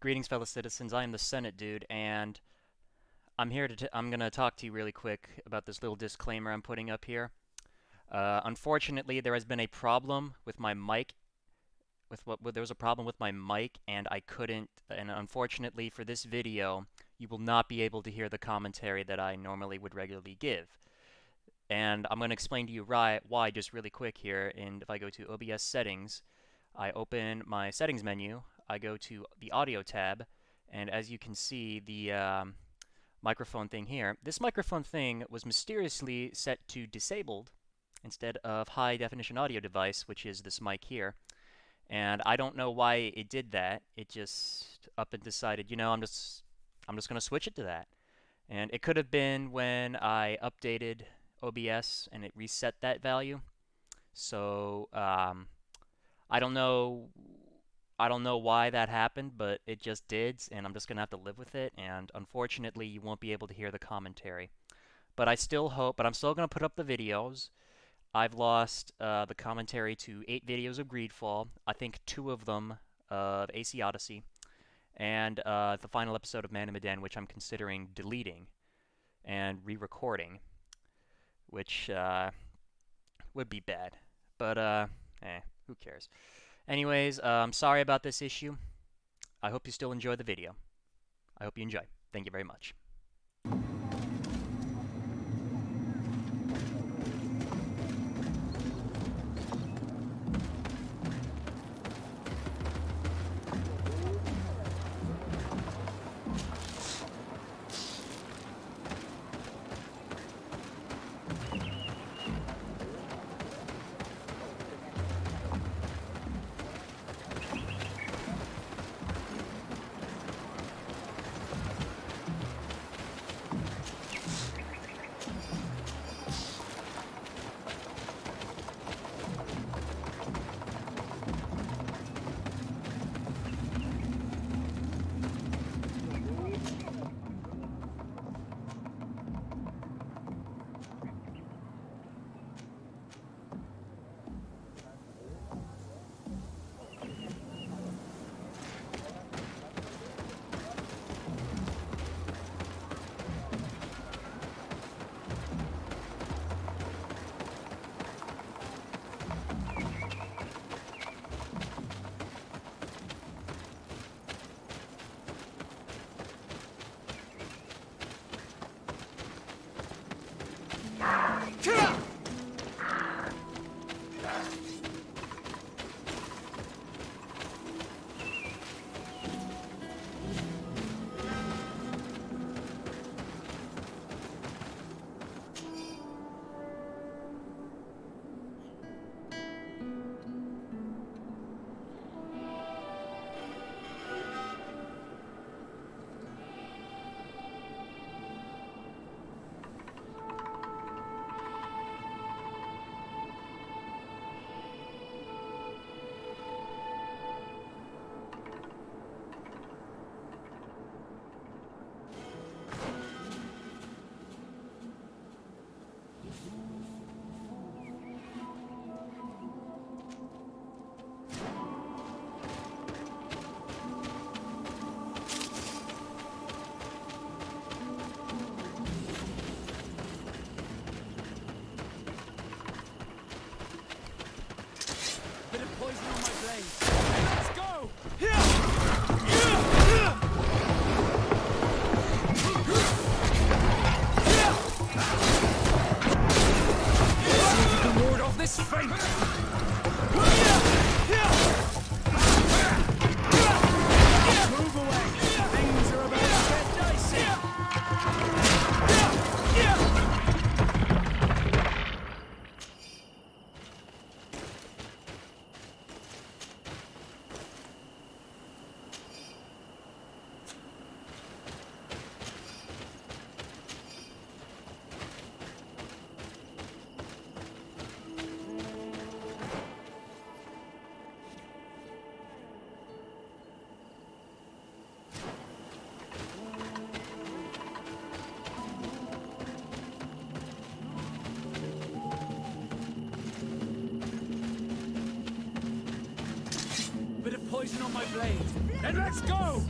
Greetings, fellow citizens. I am the Senate dude, and I'm gonna talk to you really quick about this little disclaimer I'm putting up here. Unfortunately, there has been a problem with my mic. There was a problem with my mic, and I couldn't. And unfortunately, for this video, you will not be able to hear the commentary that I normally would regularly give. And I'm gonna explain to you why just really quick here. And if I go to OBS settings, I open my settings menu. I go to the audio tab, and as you can see, the microphone thing here. This microphone thing was mysteriously set to disabled instead of high definition audio device, which is this mic here. And I don't know why it did that. It just up and decided, I'm just gonna switch it to that. And it could have been when I updated OBS and it reset that value. So I don't know I don't know why that happened, but it just did, and I'm just gonna have to live with it, and unfortunately you won't be able to hear the commentary. But I'm still gonna put up the videos. I've lost the commentary to 8 videos of Greedfall, I think 2 of them of AC Odyssey, and the final episode of Man in Medan, which I'm considering deleting and re-recording, which would be bad. But, who cares? Anyways, sorry about this issue. I hope you still enjoy the video. I hope you enjoy. Thank you very much. on my blade. Then let's go!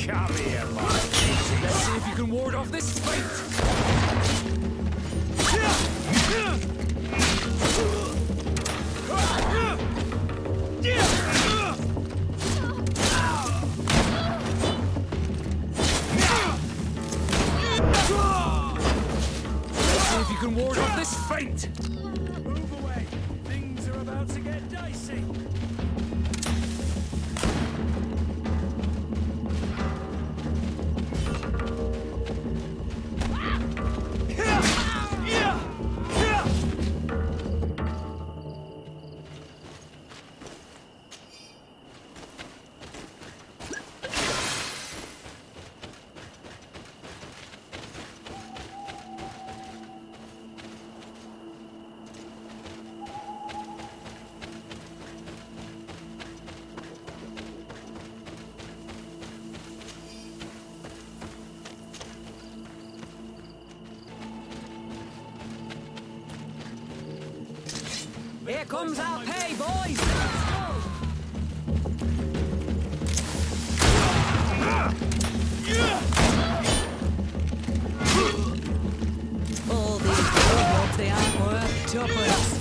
Come here, my lady. Let's see if you can ward off this fate. Let's see if you can ward off this fate. Move away. Things are about to get dicey. Here comes our pay, boys! All these robots, they aren't worth tuppence.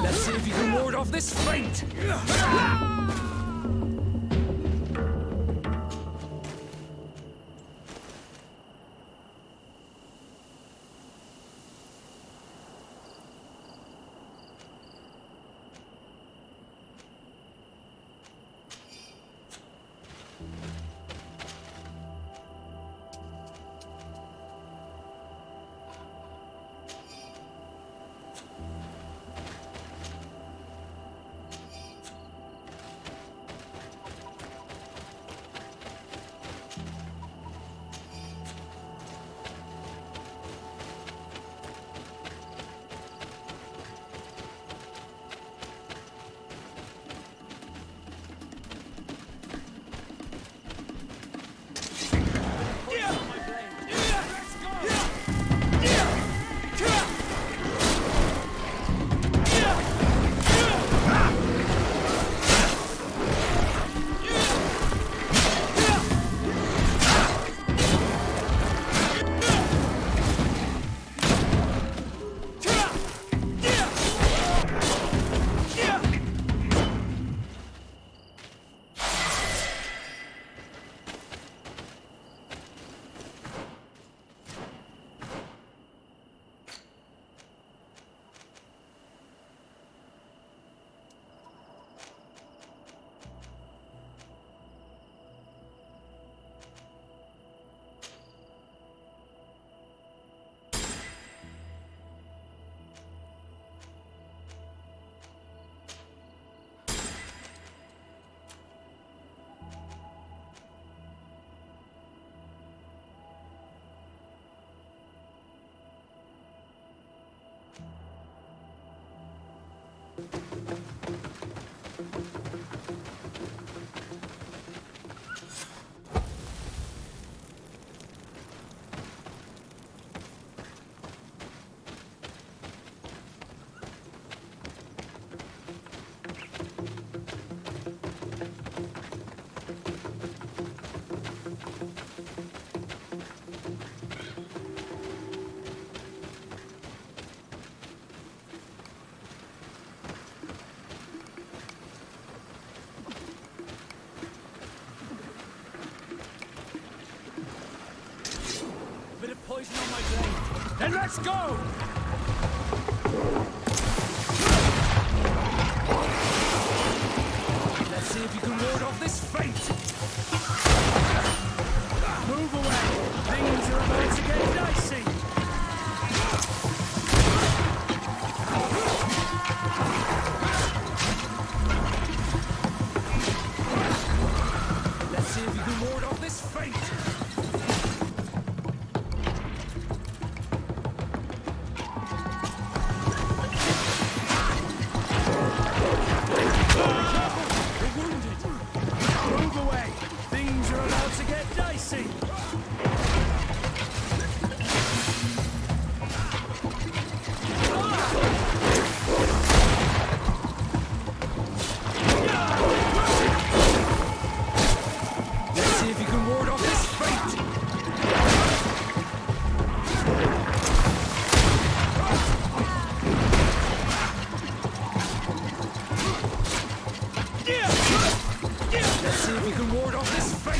Let's see if you can ward off this fate. Poison on my blade. Then let's go! Let's see if you can ward off this fate. Move away. Things are about to get dicey. Let's see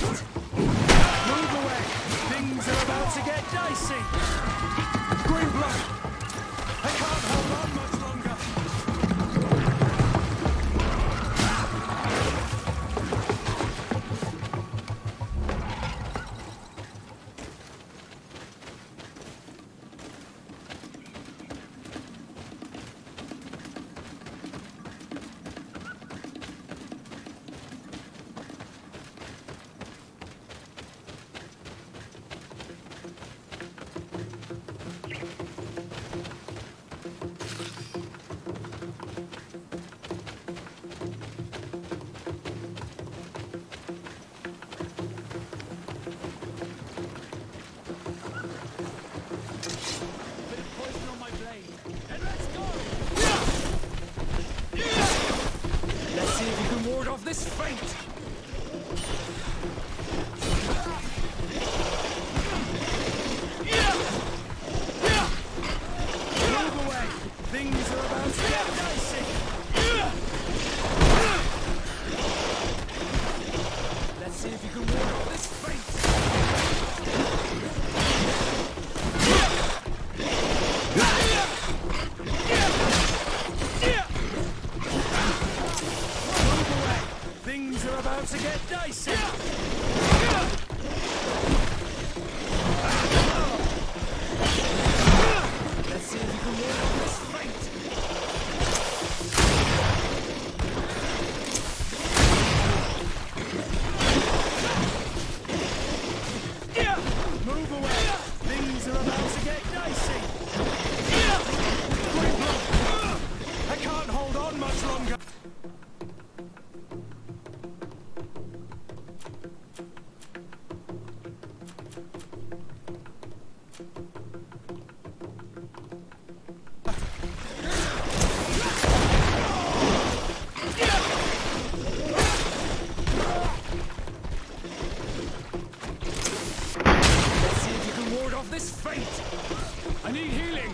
fate! Move away! Things are about to get dicey! Green blood! I can't hold on much longer! Bit of poison on my blade, and let's go! Let's see if you can ward off this fate! Move away! Things are about to get dicey! Let's see if you can ward off this fate! Move away! Things are about to get dicey! Let's see if you can ward off this fate! Move away! Things are about to get dicey! Green blood! I can't hold on much longer! Let's see if you can ward off this fate! I need healing!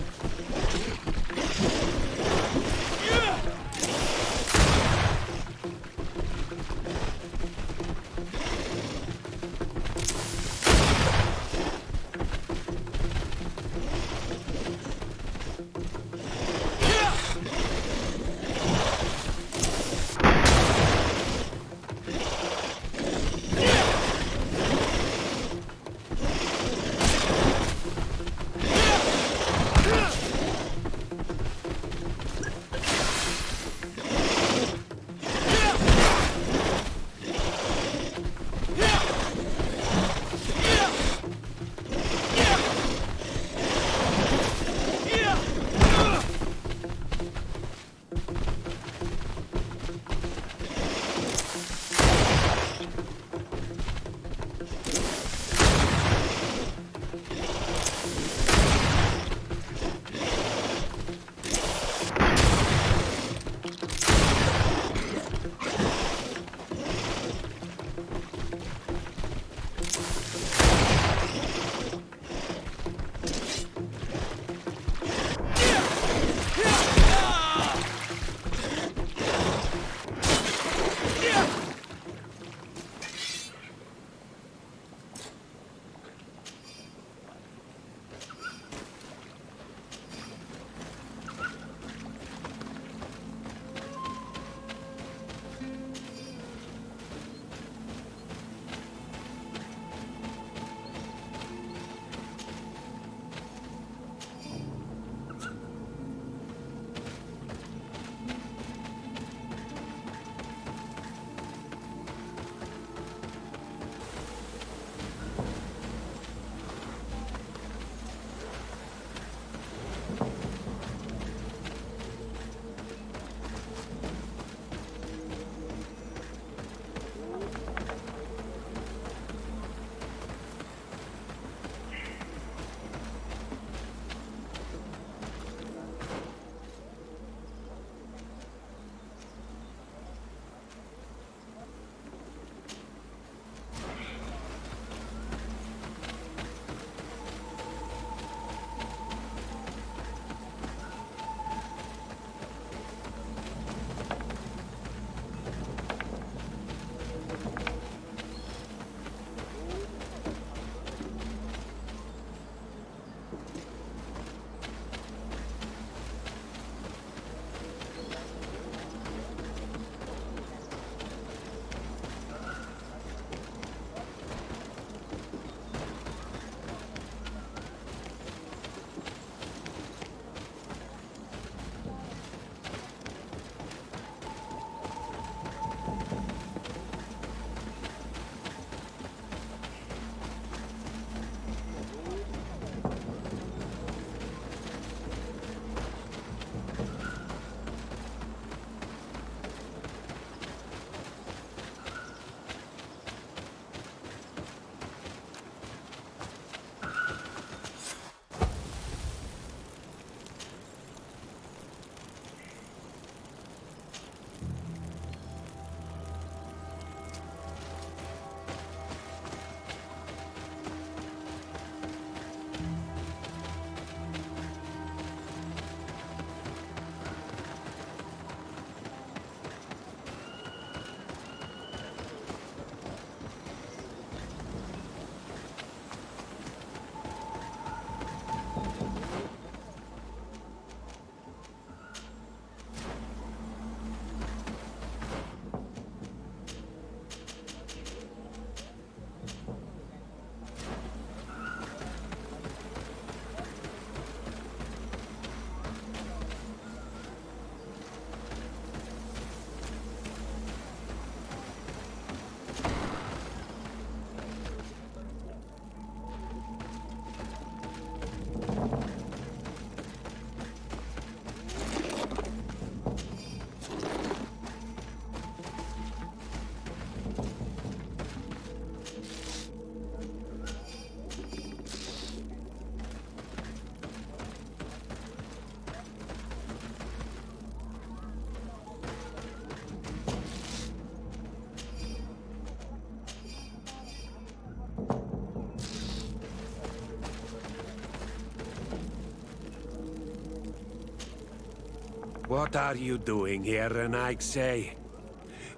What are you doing here, Renaigse?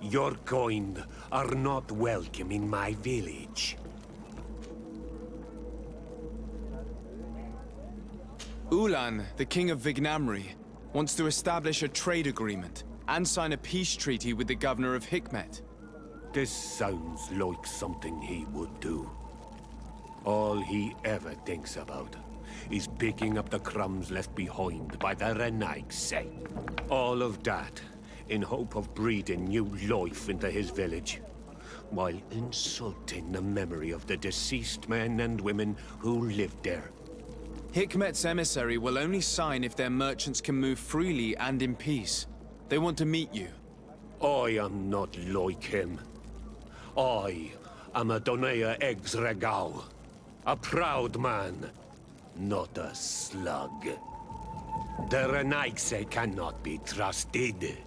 Your kind are not welcome in my village. Ulan, the king of Vignamri, wants to establish a trade agreement and sign a peace treaty with the governor of Hikmet. This sounds like something he would do. All he ever thinks about is picking up the crumbs left behind by the Renaigse. All of that in hope of breathing new life into his village, while insulting the memory of the deceased men and women who lived there. Hikmet's emissary will only sign if their merchants can move freely and in peace. They want to meet you. I am not like him. I am a Donea Exregao, a proud man, not a slug. The Renaigse cannot be trusted.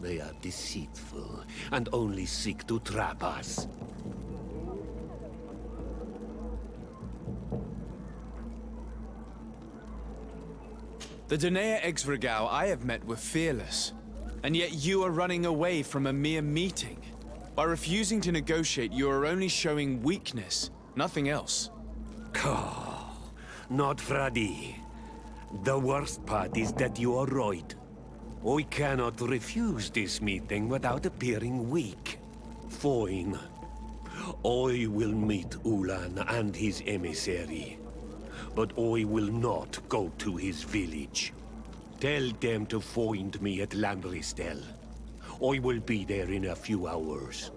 They are deceitful and only seek to trap us. The Donea Exregao I have met were fearless, and yet you are running away from a mere meeting. By refusing to negotiate, you are only showing weakness, nothing else. Not Freddy. The worst part is that you are right. I cannot refuse this meeting without appearing weak. Fine. I will meet Ulan and his emissary. But I will not go to his village. Tell them to find me at Landristel. I will be there in a few hours.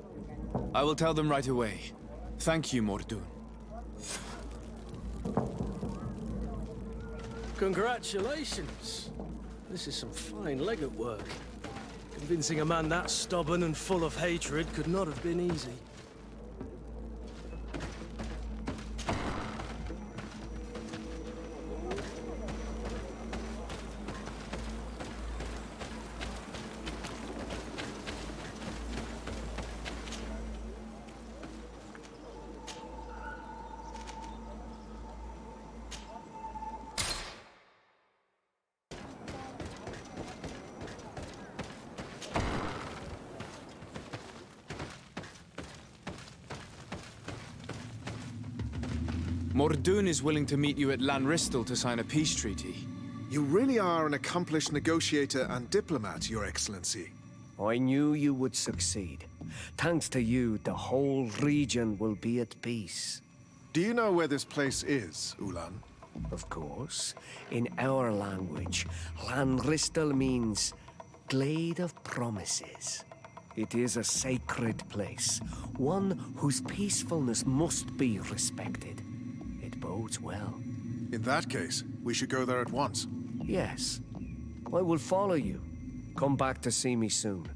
I will tell them right away. Thank you, Mordun. Congratulations. This is some fine legate work. Convincing a man that stubborn and full of hatred could not have been easy. Mordun is willing to meet you at Lanristel to sign a peace treaty. You really are an accomplished negotiator and diplomat, Your Excellency. I knew you would succeed. Thanks to you, the whole region will be at peace. Do you know where this place is, Ulan? Of course. In our language, Lanristel means Glade of Promises. It is a sacred place, one whose peacefulness must be respected. It bodes well. In that case, we should go there at once. Yes. I will follow you. Come back to see me soon.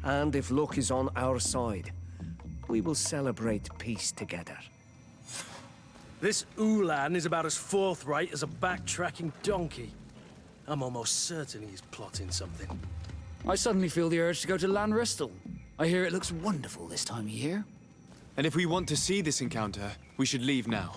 And if luck is on our side, we will celebrate peace together. This Ulan is about as forthright as a backtracking donkey. I'm almost certain he's plotting something. I suddenly feel the urge to go to Lanristel. I hear it looks wonderful this time of year. And if we want to see this encounter, we should leave now.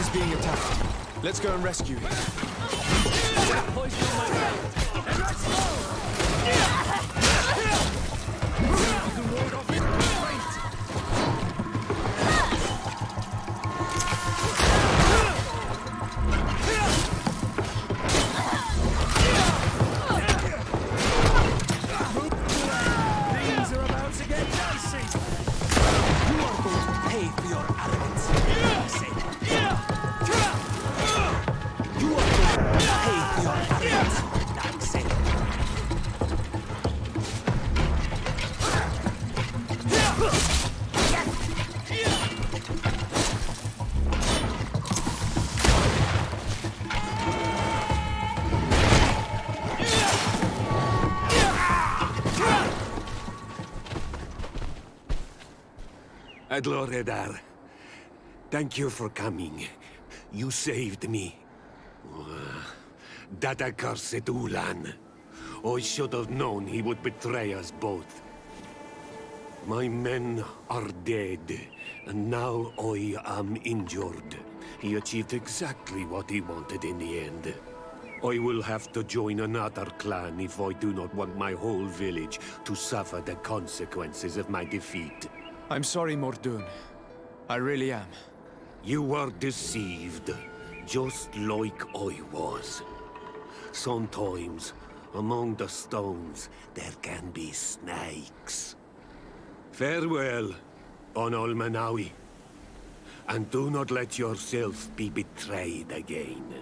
He's being attacked. Let's go and rescue him. Things are about to get dicey. You are going to pay for your arrogance. I say. You are going to pay for your arrogance. I say. Adloredar, thank you for coming. You saved me. That accursed Ulan. I should have known he would betray us both. My men are dead, and now I am injured. He achieved exactly what he wanted in the end. I will have to join another clan if I do not want my whole village to suffer the consequences of my defeat. I'm sorry, Mordoun. I really am. You were deceived, just like I was. Sometimes, among the stones, there can be snakes. Farewell, on Almanawi. And do not let yourself be betrayed again.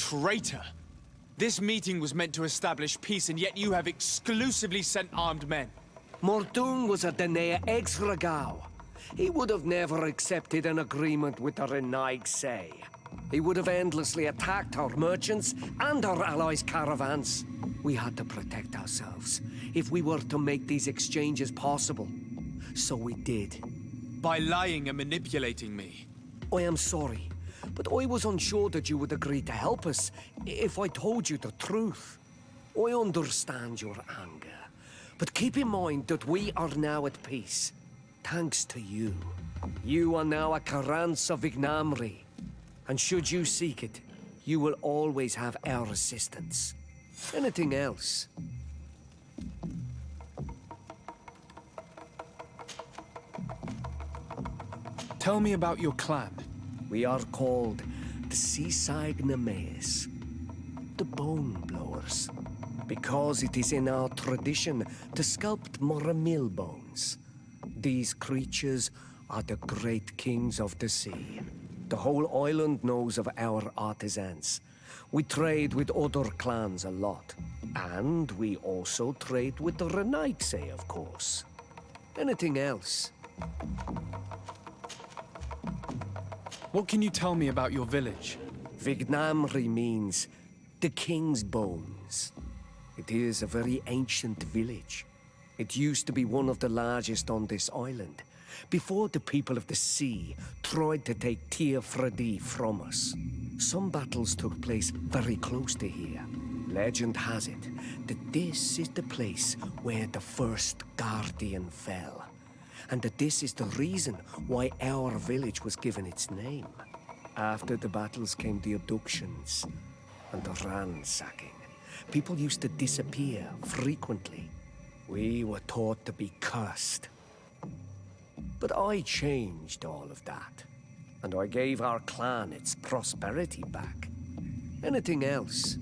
Traitor! This meeting was meant to establish peace, and yet you have exclusively sent armed men. Mordoun was a Denea ex-Regau. He would have never accepted an agreement with the Renaig Say. He would have endlessly attacked our merchants and our allies' caravans. We had to protect ourselves if we were to make these exchanges possible. So we did. By lying and manipulating me. I am sorry, but I was unsure that you would agree to help us if I told you the truth. I understand your anger, but keep in mind that we are now at peace. Thanks to you. You are now a Karans of Ignamri. And should you seek it, you will always have our assistance. Anything else? Tell me about your clan. We are called the Seaside Nemeas, the Bone Blowers, because it is in our tradition to sculpt Moramil bones. These creatures are the great kings of the sea. The whole island knows of our artisans. We trade with other clans a lot. And we also trade with the Renaigse, of course. Anything else? What can you tell me about your village? Vignamri means the king's bones. It is a very ancient village. It used to be one of the largest on this island, before the people of the sea tried to take Tir Fredi from us. Some battles took place very close to here. Legend has it that this is the place where the first Guardian fell, and that this is the reason why our village was given its name. After the battles came the abductions and the ransacking. People used to disappear frequently. We were taught to be cursed. But I changed all of that, and I gave our clan its prosperity back. Anything else?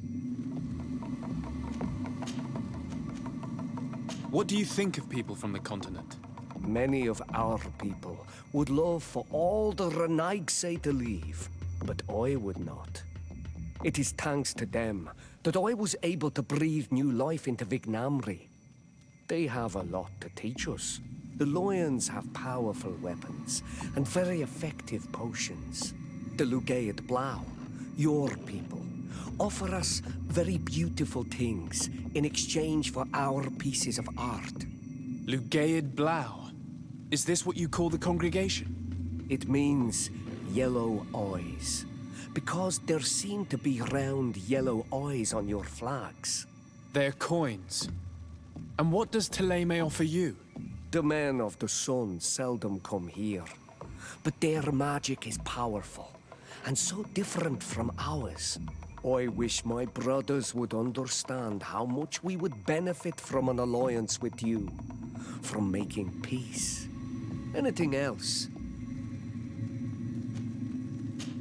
What do you think of people from the continent? Many of our people would love for all the Renaigse to leave, but I would not. It is thanks to them that I was able to breathe new life into Vignamri. They have a lot to teach us. The lions have powerful weapons and very effective potions. The Lugaid Blau, your people, offer us very beautiful things in exchange for our pieces of art. Lugaid Blau. Is this what you call the congregation? It means yellow eyes, because there seem to be round yellow eyes on your flags. They're coins. And what does Teleme offer you? The men of the sun seldom come here, but their magic is powerful and so different from ours. I wish my brothers would understand how much we would benefit from an alliance with you, from making peace. Anything else?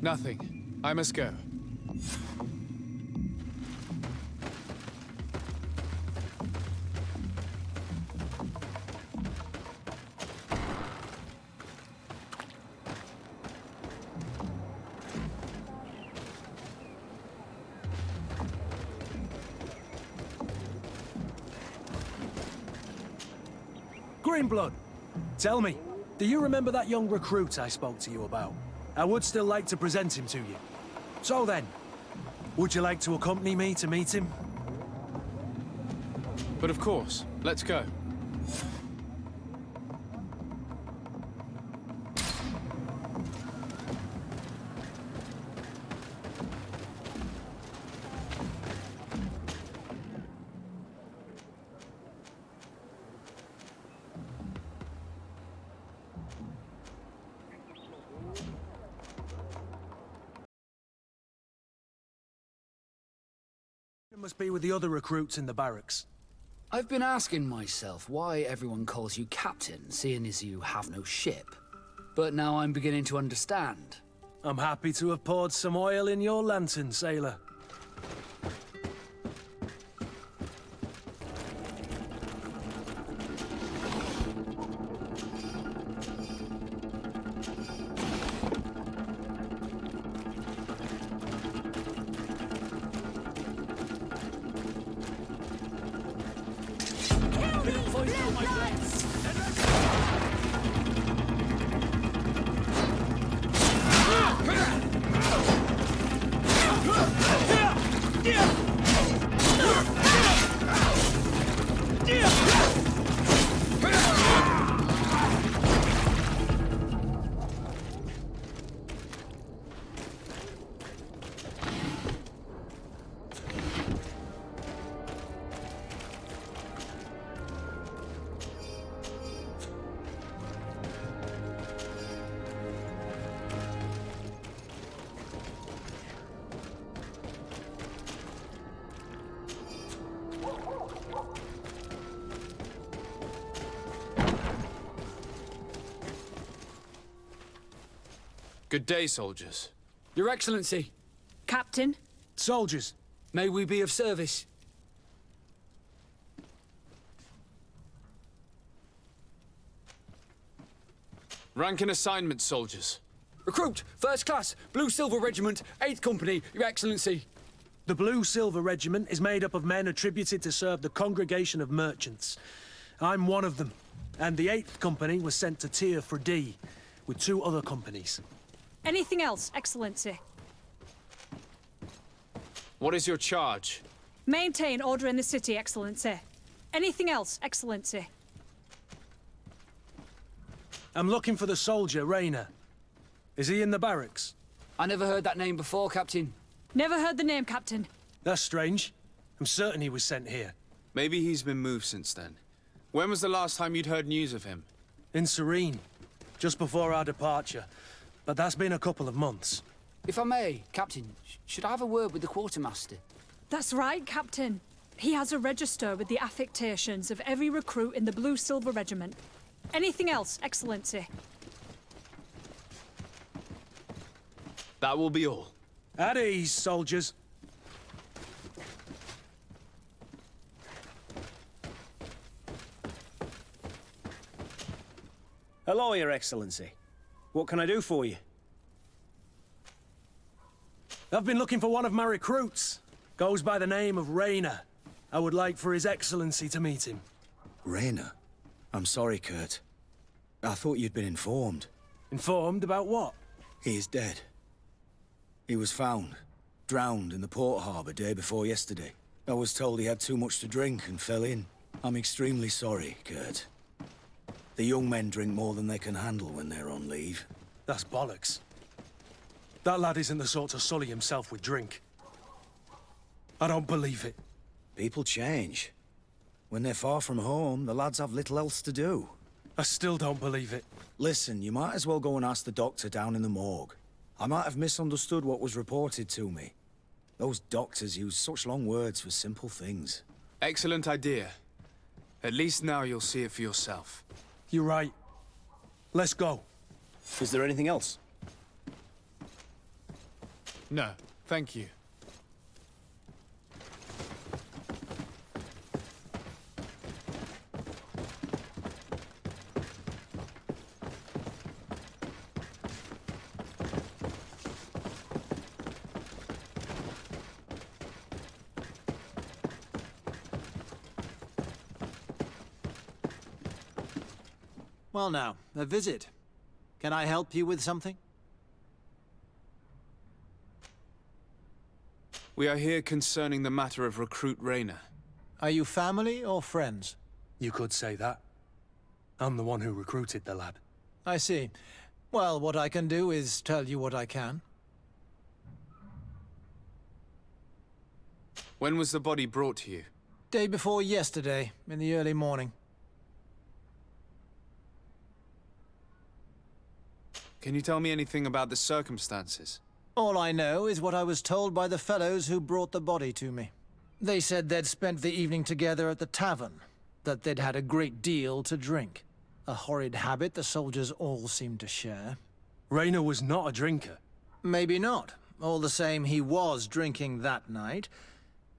Nothing. I must go. Greenblood, tell me, do you remember that young recruit I spoke to you about? I would still like to present him to you. So then, would you like to accompany me to meet him? But of course, let's go. It must be with the other recruits in the barracks. I've been asking myself why everyone calls you captain, seeing as you have no ship. But now I'm beginning to understand. I'm happy to have poured some oil in your lantern, sailor. Good day, soldiers. Your Excellency, Captain, Soldiers, may we be of service? Rank and assignment, soldiers. Recruit, First Class, Blue Silver Regiment, 8th Company, Your Excellency. the Blue Silver Regiment is made up of men attributed to serve the Congregation of Merchants. I'm one of them, and the 8th Company was sent to Tyr for D, with 2 other companies. anything else, Excellency? What is your charge? Maintain order in the city, Excellency. Anything else, Excellency? I'm looking for the soldier, Rayner. Is he in the barracks? I never heard that name before, Captain. Never heard the name, Captain. That's strange. I'm certain he was sent here. Maybe he's been moved since then. When was the last time you'd heard news of him? In Serene, just before our departure. But that's been a couple of months. If I may, Captain, should I have a word with the quartermaster? That's right, Captain. He has a register with the affectations of every recruit in the Blue Silver Regiment. Anything else, Excellency? That will be all. At ease, soldiers. Hello, Your Excellency. What can I do for you? I've been looking for one of my recruits. Goes by the name of Rayner. I would like for His Excellency to meet him. Rayner? I'm sorry, Kurt. I thought you'd been informed. Informed about what? He is dead. He was found, drowned in the port harbour day before yesterday. I was told he had too much to drink and fell in. I'm extremely sorry, Kurt. The young men drink more than they can handle when they're on leave. That's bollocks. That lad isn't the sort to sully himself with drink. I don't believe it. People change. When they're far from home, the lads have little else to do. I still don't believe it. Listen, you might as well go and ask the doctor down in the morgue. I might have misunderstood what was reported to me. Those doctors use such long words for simple things. Excellent idea. At least now you'll see it for yourself. You're right. Let's go. Is there anything else? No, thank you. Well now, a visit. Can I help you with something? We are here concerning the matter of Recruit Rayner. Are you family or friends? You could say that. I'm the one who recruited the lad. I see. Well, what I can do is tell you what I can. When was the body brought to you? Day before yesterday, in the early morning. Can you tell me anything about the circumstances? All I know is what I was told by the fellows who brought the body to me. They said they'd spent the evening together at the tavern, that they'd had a great deal to drink. A horrid habit the soldiers all seemed to share. Rayner was not a drinker. Maybe not. All the same, he was drinking that night.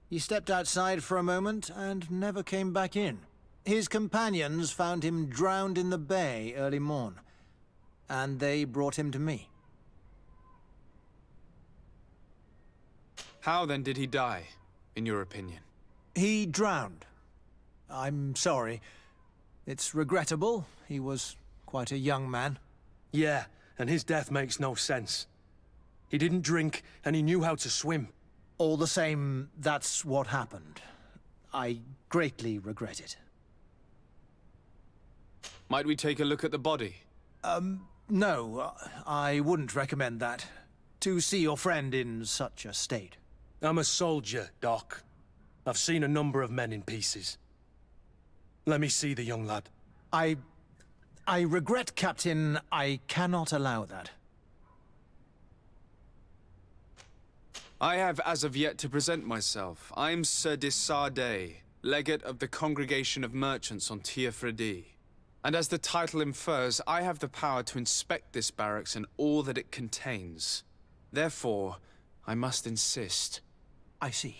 He stepped outside for a moment and never came back in. His companions found him drowned in the bay early morn, and they brought him to me. How then did he die, in your opinion? He drowned. I'm sorry. It's regrettable. He was quite a young man. Yeah, and his death makes no sense. He didn't drink, and he knew how to swim. All the same, that's what happened. I greatly regret it. Might we take a look at the body? No, I wouldn't recommend that. To see your friend in such a state. I'm a soldier, Doc. I've seen a number of men in pieces. Let me see the young lad. I regret, Captain. I cannot allow that. I have as of yet to present myself. I'm Sir Desardet, legate of the Congregation of Merchants on Tiefredi. And as the title infers, I have the power to inspect this barracks and all that it contains. Therefore, I must insist. I see.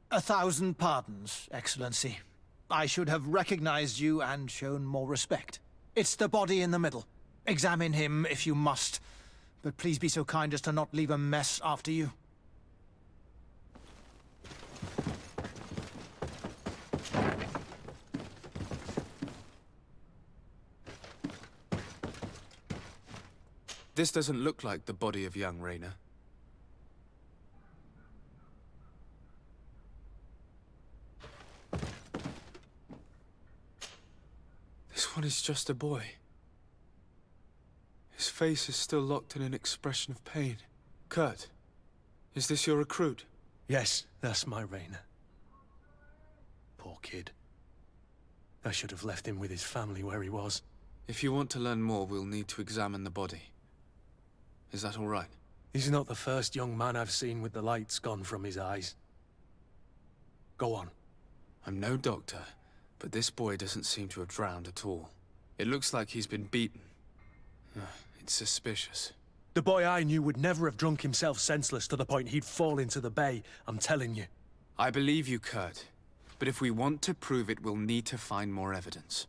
1,000 pardons, Excellency. I should have recognized you and shown more respect. It's the body in the middle. Examine him if you must, but please be so kind as to not leave a mess after you. This doesn't look like the body of young Rayner. This one is just a boy. His face is still locked in an expression of pain. Kurt, is this your recruit? Yes, that's my Rayner. Poor kid. I should have left him with his family where he was. If you want to learn more, we'll need to examine the body. Is that all right? He's not the first young man I've seen with the lights gone from his eyes. Go on. I'm no doctor, but this boy doesn't seem to have drowned at all. It looks like he's been beaten. It's suspicious. The boy I knew would never have drunk himself senseless to the point he'd fall into the bay, I'm telling you. I believe you, Kurt. But if we want to prove it, we'll need to find more evidence.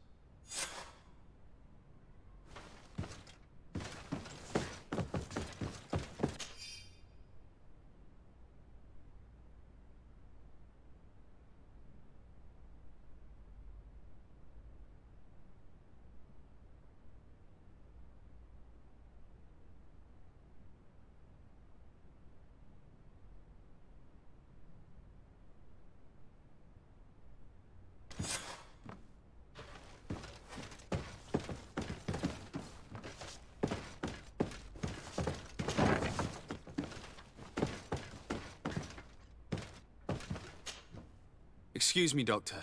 Excuse me, Doctor,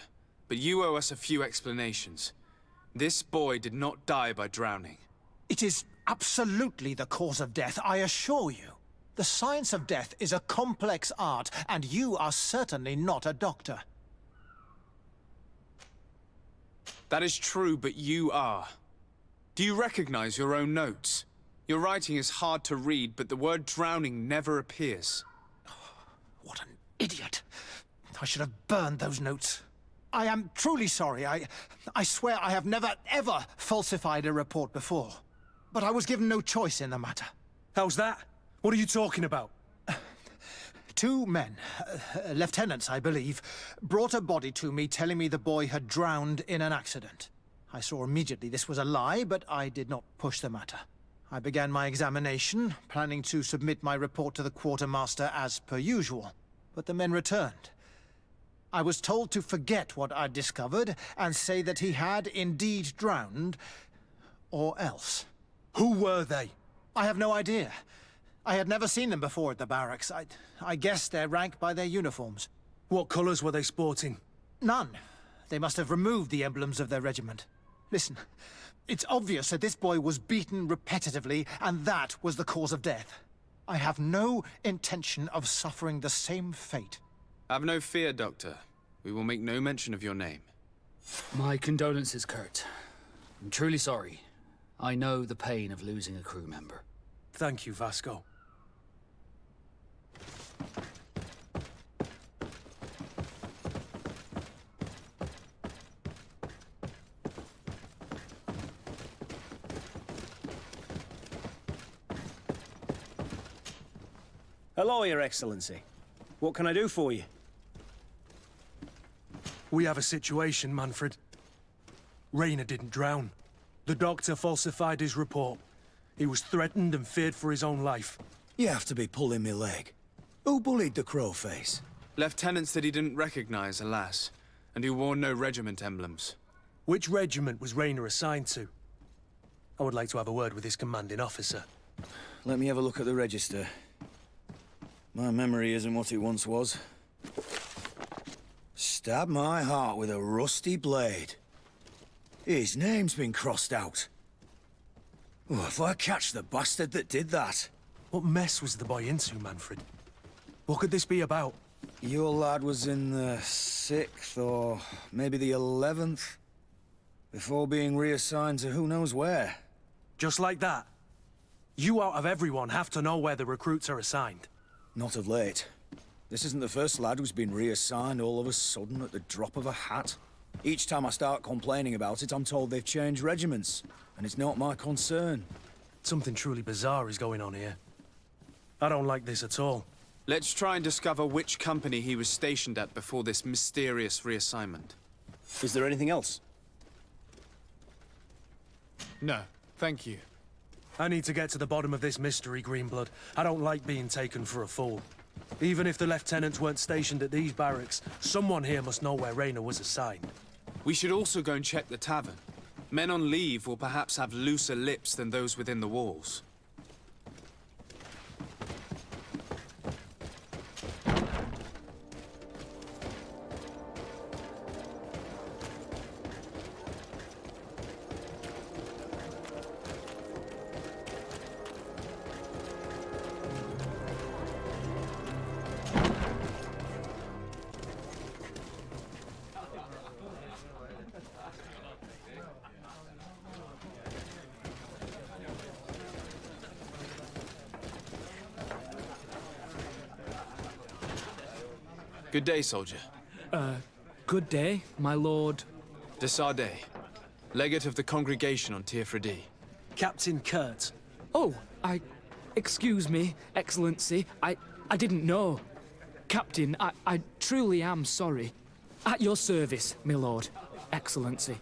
but you owe us a few explanations. This boy did not die by drowning. It is absolutely the cause of death, I assure you. The science of death is a complex art, and you are certainly not a doctor. That is true, but you are. Do you recognize your own notes? Your writing is hard to read, but the word drowning never appears. What an idiot. I should have burned those notes. I am truly sorry. I swear I have never, ever falsified a report before. But I was given no choice in the matter. How's that? What are you talking about? Two men, lieutenants, I believe, brought a body to me telling me the boy had drowned in an accident. I saw immediately this was a lie, but I did not push the matter. I began my examination, planning to submit my report to the quartermaster as per usual. But the men returned. I was told to forget what I'd discovered and say that he had indeed drowned, or else. Who were they? I have no idea. I had never seen them before at the barracks. I guessed their rank by their uniforms. What colours were they sporting? None. They must have removed the emblems of their regiment. Listen, it's obvious that this boy was beaten repetitively, and that was the cause of death. I have no intention of suffering the same fate. Have no fear, Doctor. We will make no mention of your name. My condolences, Kurt. I'm truly sorry. I know the pain of losing a crew member. Thank you, Vasco. Hello, Your Excellency. What can I do for you? We have a situation, Manfred. Rayner didn't drown. The doctor falsified his report. He was threatened and feared for his own life. You have to be pulling me leg. Who bullied the crowface? Lieutenants that he didn't recognize, alas, and who wore no regiment emblems. Which regiment was Rayner assigned to? I would like to have a word with his commanding officer. Let me have a look at the register. My memory isn't what it once was. Stab my heart with a rusty blade. His name's been crossed out. Oh, if I catch the bastard that did that. What mess was the boy into, Manfred? What could this be about? Your lad was in the 6th or maybe the 11th, before being reassigned to who knows where. Just like that? You out of everyone have to know where the recruits are assigned. Not of late. This isn't the first lad who's been reassigned all of a sudden at the drop of a hat. Each time I start complaining about it, I'm told they've changed regiments, and it's not my concern. Something truly bizarre is going on here. I don't like this at all. Let's try and discover which company he was stationed at before this mysterious reassignment. Is there anything else? No, thank you. I need to get to the bottom of this mystery, Greenblood. I don't like being taken for a fool. Even if the lieutenants weren't stationed at these barracks, someone here must know where Rayner was assigned. We should also go and check the tavern. Men on leave will perhaps have looser lips than those within the walls. Good day, soldier. Good day, my lord. De Sardet, legate of the congregation on Tirfredi. Captain Kurt. Oh, excuse me, Excellency. I didn't know. Captain, I truly am sorry. At your service, my lord. Excellency.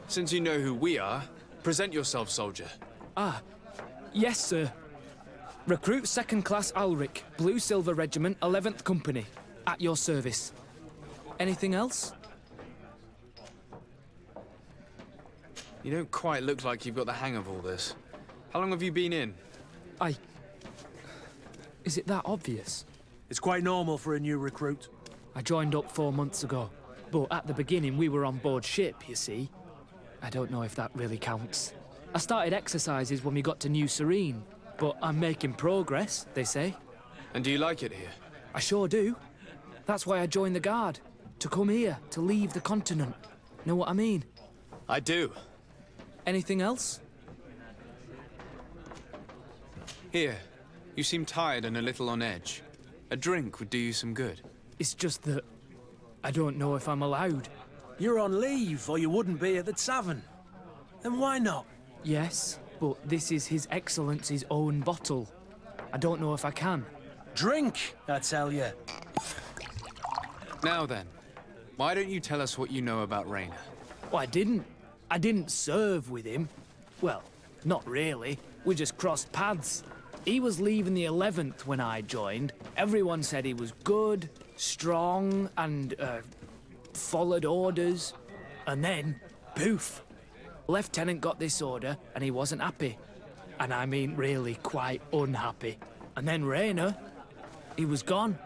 Since you know who we are, present yourself, soldier. Yes, sir. Recruit 2nd Class Ulrich, Blue Silver Regiment, 11th Company. At your service. Anything else? You don't quite look like you've got the hang of all this. How long have you been in? Is it that obvious? It's quite normal for a new recruit. I joined up 4 months ago, but at the beginning we were on board ship, you see. I don't know if that really counts. I started exercises when we got to New Serene, but I'm making progress, they say. And do you like it here? I sure do. That's why I joined the Guard. To come here, to leave the continent. Know what I mean? I do. Anything else? Here, you seem tired and a little on edge. A drink would do you some good. It's just that I don't know if I'm allowed. You're on leave, or you wouldn't be at the tavern. Then why not? Yes, but this is His Excellency's own bottle. I don't know if I can. Drink, I tell you. Now then, why don't you tell us what you know about Raynor? Well, I didn't. I didn't serve with him. Well, not really. We just crossed paths. He was leaving the 11th when I joined. Everyone said he was good, strong, and, followed orders. And then, poof. Lieutenant got this order, and he wasn't happy. And I mean really quite unhappy. And then Raynor, he was gone.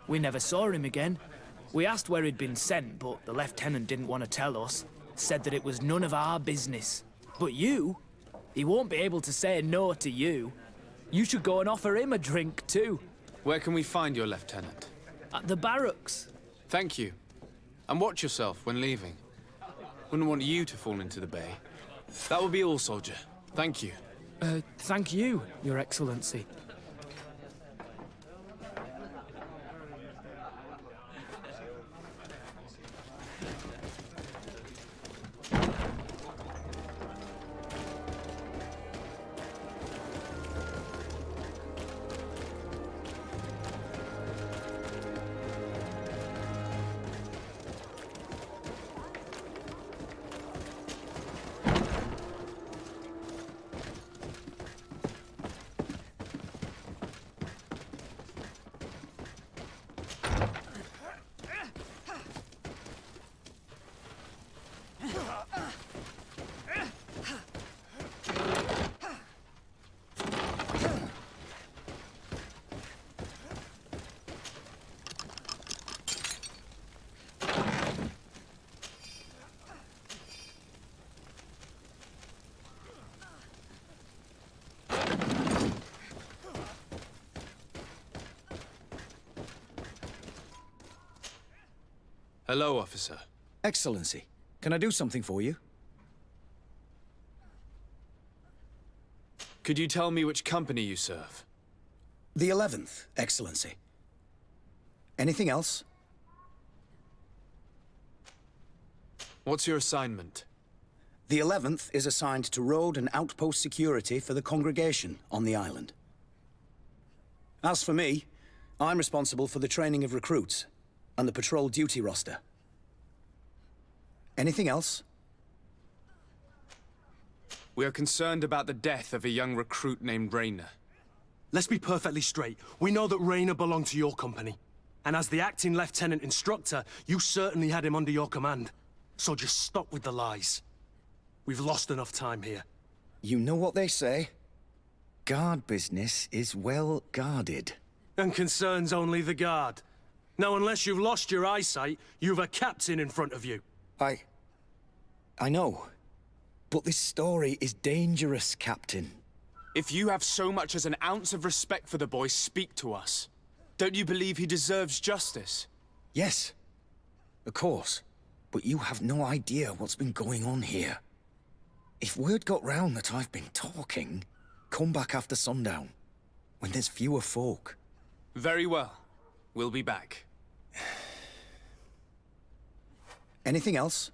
We never saw him again. We asked where he'd been sent, but the lieutenant didn't want to tell us. Said that it was none of our business. But you, he won't be able to say no to you. You should go and offer him a drink too. Where can we find your lieutenant? At the barracks. Thank you. And watch yourself when leaving. Wouldn't want you to fall into the bay. That will be all, soldier. Thank you. Thank you, Your Excellency. Hello, officer. Excellency, can I do something for you? Could you tell me which company you serve? The 11th, Excellency. Anything else? What's your assignment? The 11th is assigned to road and outpost security for the congregation on the island. As for me, I'm responsible for the training of recruits and the patrol duty roster. Anything else? We are concerned about the death of a young recruit named Raynor. Let's be perfectly straight. We know that Raynor belonged to your company. And as the acting lieutenant instructor, you certainly had him under your command. So just stop with the lies. We've lost enough time here. You know what they say? Guard business is well guarded. And concerns only the guard. Now, unless you've lost your eyesight, you've a captain in front of you. I know. But this story is dangerous, Captain. If you have so much as an ounce of respect for the boy, speak to us. Don't you believe he deserves justice? Yes, of course. But you have no idea what's been going on here. If word got round that I've been talking, come back after sundown, when there's fewer folk. Very well. We'll be back. Anything else?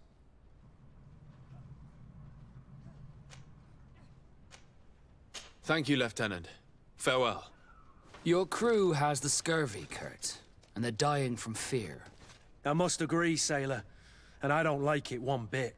Thank you, Lieutenant. Farewell. Your crew has the scurvy, Kurt, and they're dying from fear. I must agree, sailor. And I don't like it one bit.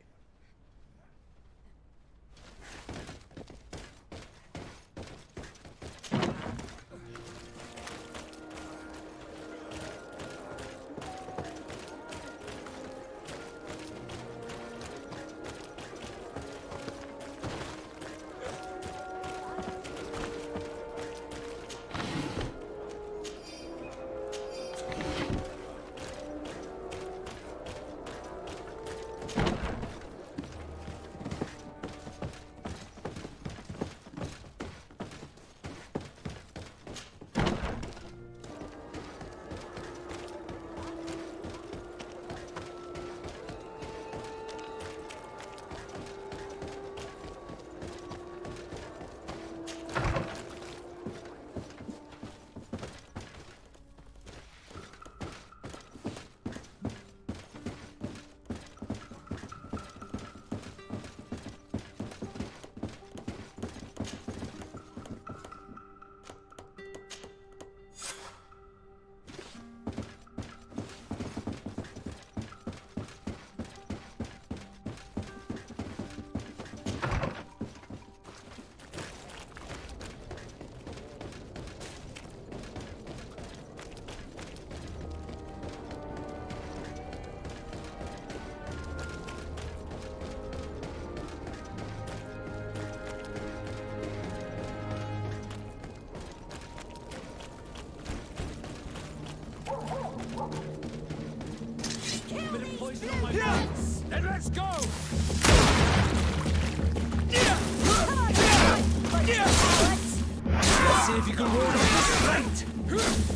if you can walk straight.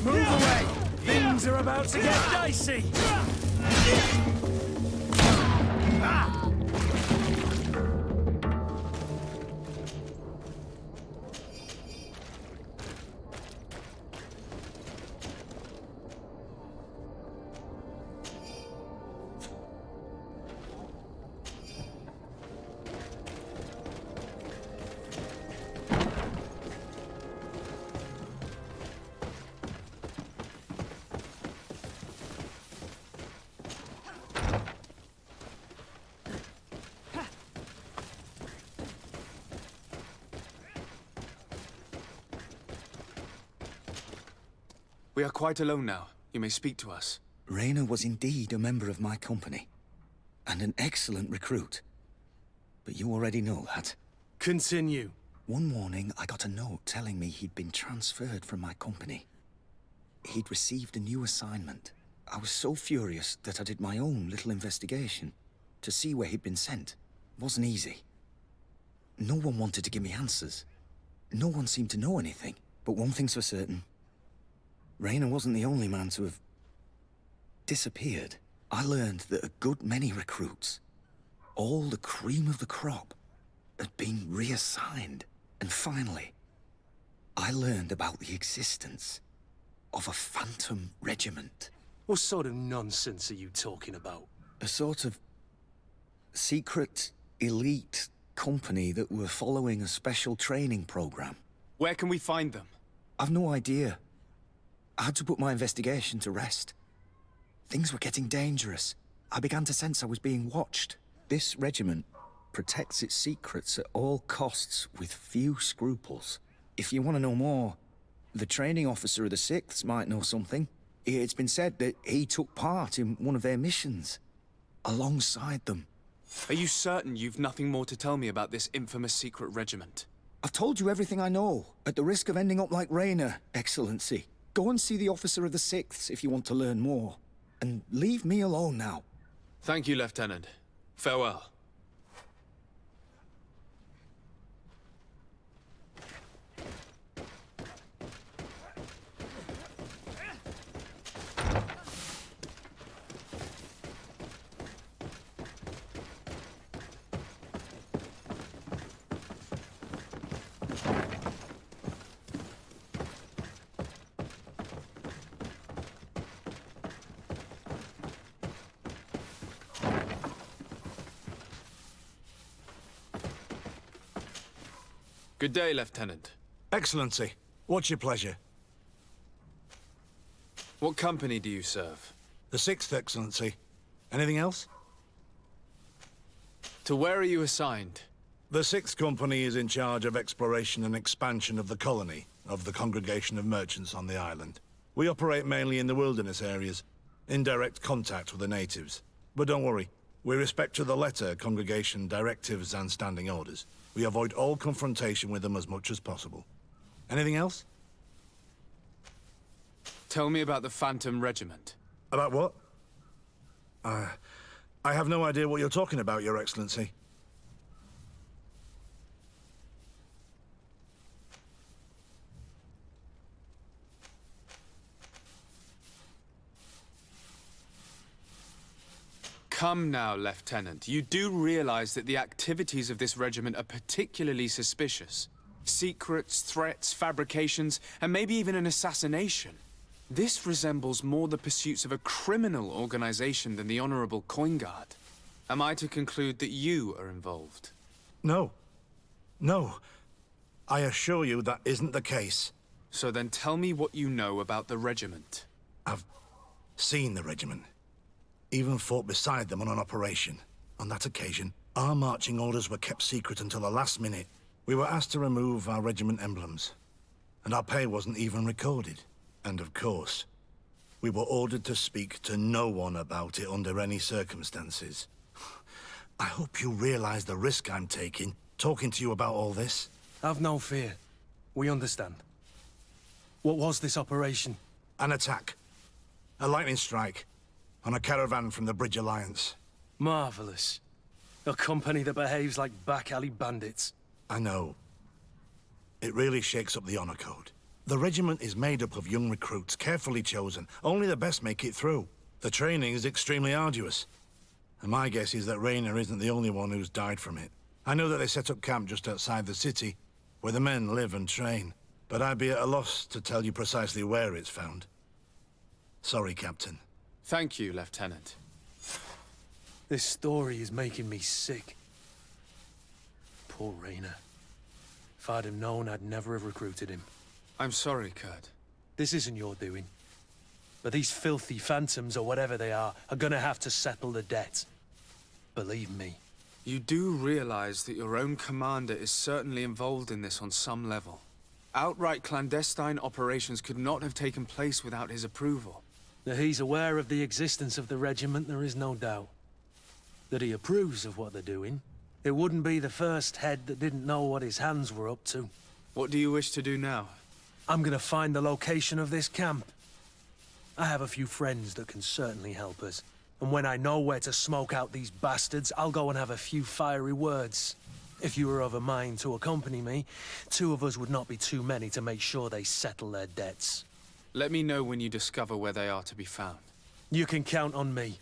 Move away. Things are about to get dicey. We are quite alone now. You may speak to us. Rayner was indeed a member of my company, and an excellent recruit. But you already know that. Continue. One morning, I got a note telling me he'd been transferred from my company. He'd received a new assignment. I was so furious that I did my own little investigation to see where he'd been sent. It wasn't easy. No one wanted to give me answers. No one seemed to know anything. But one thing's for certain. Rayner wasn't the only man to have disappeared. I learned that a good many recruits, all the cream of the crop, had been reassigned. And finally, I learned about the existence of a phantom regiment. What sort of nonsense are you talking about? A sort of secret, elite company that were following a special training program. Where can we find them? I've no idea. I had to put my investigation to rest. Things were getting dangerous. I began to sense I was being watched. This regiment protects its secrets at all costs with few scruples. If you want to know more, the training officer of the 6th might know something. It's been said that he took part in one of their missions, alongside them. Are you certain you've nothing more to tell me about this infamous secret regiment? I've told you everything I know, at the risk of ending up like Rayner, Excellency. Go and see the officer of the 6th if you want to learn more. And leave me alone now. Thank you, Lieutenant. Farewell. Good day, Lieutenant. Excellency, what's your pleasure? What company do you serve? The 6th, Excellency. Anything else? To where are you assigned? The 6th Company is in charge of exploration and expansion of the colony of the Congregation of Merchants on the island. We operate mainly in the wilderness areas, in direct contact with the natives. But don't worry, we respect to the letter Congregation directives and standing orders. We avoid all confrontation with them as much as possible. Anything else? Tell me about the Phantom Regiment. About what? I have no idea what you're talking about, Your Excellency. Come now, Lieutenant. You do realize that the activities of this regiment are particularly suspicious. Secrets, threats, fabrications, and maybe even an assassination. This resembles more the pursuits of a criminal organization than the Honorable Coin Guard. Am I to conclude that you are involved? No. No. I assure you that isn't the case. So then tell me what you know about the regiment. I've seen the regiment. Even fought beside them on an operation. On that occasion, our marching orders were kept secret until the last minute. We were asked to remove our regiment emblems, and our pay wasn't even recorded. And of course, we were ordered to speak to no one about it under any circumstances. I hope you realize the risk I'm taking, talking to you about all this. Have no fear. We understand. What was this operation? An attack. A lightning strike. On a caravan from the Bridge Alliance. Marvelous. A company that behaves like back alley bandits. I know. It really shakes up the honor code. The regiment is made up of young recruits, carefully chosen. Only the best make it through. The training is extremely arduous. And my guess is that Rayner isn't the only one who's died from it. I know that they set up camp just outside the city, where the men live and train. But I'd be at a loss to tell you precisely where it's found. Sorry, Captain. Thank you, Lieutenant. This story is making me sick. Poor Rayner. If I'd have known, I'd never have recruited him. I'm sorry, Kurt. This isn't your doing. But these filthy phantoms, or whatever they are gonna have to settle the debt. Believe me. You do realize that your own commander is certainly involved in this on some level. Outright clandestine operations could not have taken place without his approval. That he's aware of the existence of the regiment, there is no doubt. That he approves of what they're doing. It wouldn't be the first head that didn't know what his hands were up to. What do you wish to do now? I'm gonna find the location of this camp. I have a few friends that can certainly help us. And when I know where to smoke out these bastards, I'll go and have a few fiery words. If you were of a mind to accompany me, 2 of us would not be too many to make sure they settle their debts. Let me know when you discover where they are to be found. You can count on me.